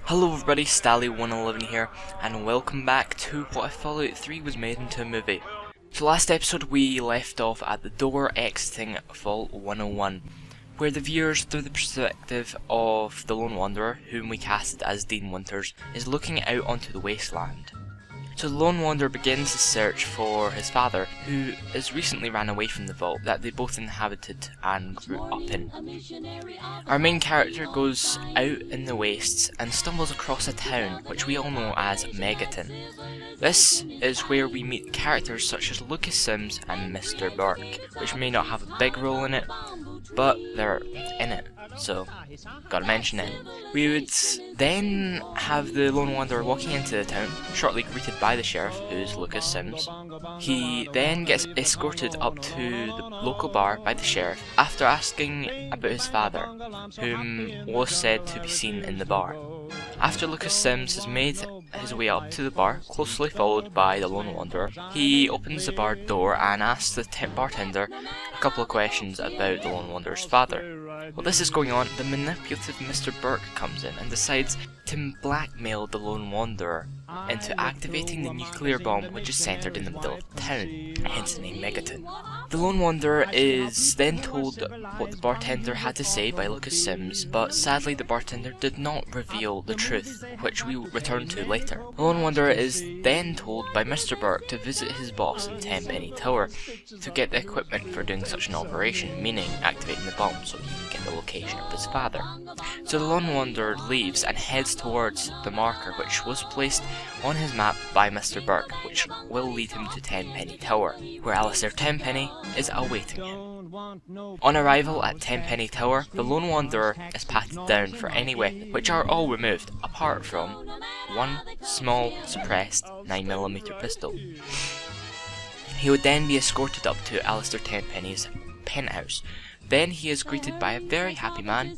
Hello everybody, Stalli111 here, and welcome back to what if Fallout 3 was made into a movie. So last episode we left off at the door exiting Vault 101, where the viewers, through the perspective of the Lone Wanderer, whom we casted as Dean Winters, is looking out onto the wasteland. So the Lone Wanderer begins his search for his father, who has recently ran away from the vault that they both inhabited and grew up in. Our main character goes out in the wastes and stumbles across a town which we all know as Megaton. This is where we meet characters such as Lucas Sims and Mr. Burke, which may not have a big role in it, but they're in it, so gotta mention it. We would then have the Lone Wanderer walking into the town, shortly greeted by the sheriff, who's Lucas Sims. He then gets escorted up to the local bar by the sheriff after asking about his father, whom was said to be seen in the bar. After Lucas Sims has made his way up to the bar, closely followed by the Lone Wanderer, he opens the bar door and asks the bartender a couple of questions about the Lone Wanderer's father. While this is going on, the manipulative Mr. Burke comes in and decides to blackmail the Lone Wanderer into activating the nuclear bomb which is centered in the middle of the town, hence the name Megaton. The Lone Wanderer is then told what the bartender had to say by Lucas Sims, but sadly the bartender did not reveal the truth, which we will return to later. The Lone Wanderer is then told by Mr. Burke to visit his boss in Tenpenny Tower to get the equipment for doing such an operation, meaning activating the bomb so he can get the location of his father. So the Lone Wanderer leaves and heads towards the marker which was placed on his map by Mr. Burke, which will lead him to Tenpenny Tower, where Alistair Tenpenny is awaiting him. On arrival at Tenpenny Tower, the Lone Wanderer is patted down for any weapons, which are all removed, apart from one small, suppressed 9mm pistol. He would then be escorted up to Alistair Tenpenny's penthouse. Then he is greeted by a very happy man,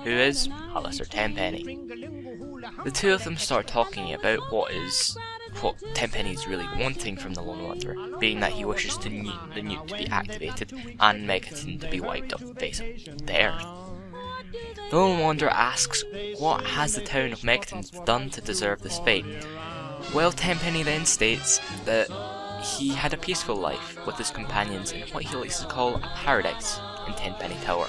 who is Alistair Tenpenny. The two of them start talking about what Tenpenny is really wanting from the Lone Wanderer, being that he wishes the nuke to be activated and Megaton to be wiped off the face of the earth. The Lone Wanderer asks what has the town of Megaton done to deserve this fate. Well, Tenpenny then states that he had a peaceful life with his companions in what he likes to call a paradise in Tenpenny Tower,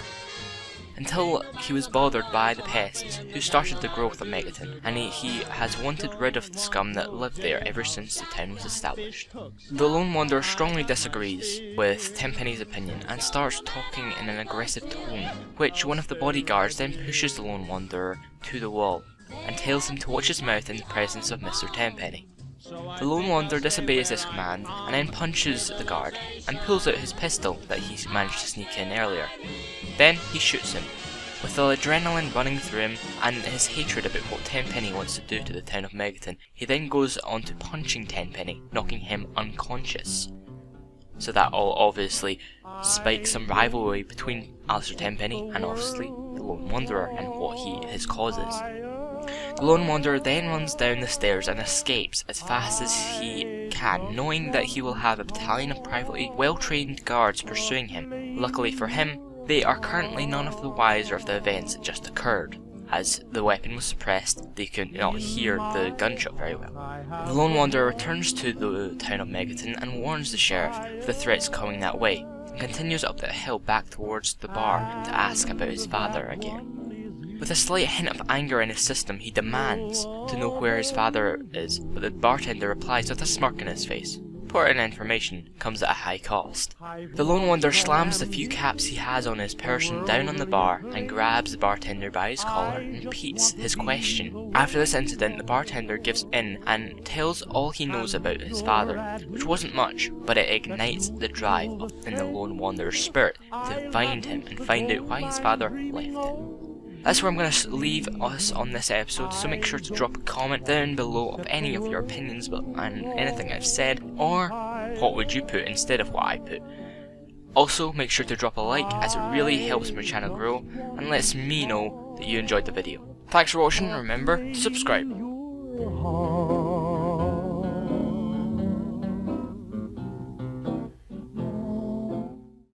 until he was bothered by the pests who started the growth of Megaton, and he has wanted rid of the scum that lived there ever since the town was established. The Lone Wanderer strongly disagrees with Tenpenny's opinion and starts talking in an aggressive tone, which one of the bodyguards then pushes the Lone Wanderer to the wall and tells him to watch his mouth in the presence of Mr. Tenpenny. The Lone Wanderer disobeys this command and then punches the guard and pulls out his pistol that he managed to sneak in earlier. Then he shoots him. With the adrenaline running through him and his hatred about what Tenpenny wants to do to the town of Megaton, he then goes on to punching Tenpenny, knocking him unconscious. So that all obviously spikes some rivalry between Alistair Tenpenny and obviously the Lone Wanderer and what his cause is. The Lone Wanderer then runs down the stairs and escapes as fast as he can, knowing that he will have a battalion of privately well-trained guards pursuing him. Luckily for him, they are currently none of the wiser of the events that just occurred. As the weapon was suppressed, they could not hear the gunshot very well. The Lone Wanderer returns to the town of Megaton and warns the sheriff of the threats coming that way, and continues up the hill back towards the bar to ask about his father again. With a slight hint of anger in his system, he demands to know where his father is, but the bartender replies with a smirk on his face. Important information comes at a high cost. The Lone Wanderer slams the few caps he has on his person down on the bar and grabs the bartender by his collar and repeats his question. After this incident, the bartender gives in and tells all he knows about his father, which wasn't much, but it ignites the drive in the Lone Wanderer's spirit to find him and find out why his father left him. That's where I'm going to leave us on this episode, so make sure to drop a comment down below of any of your opinions on anything I've said, or what would you put instead of what I put. Also, make sure to drop a like, as it really helps my channel grow, and lets me know that you enjoyed the video. Thanks for watching, and remember to subscribe.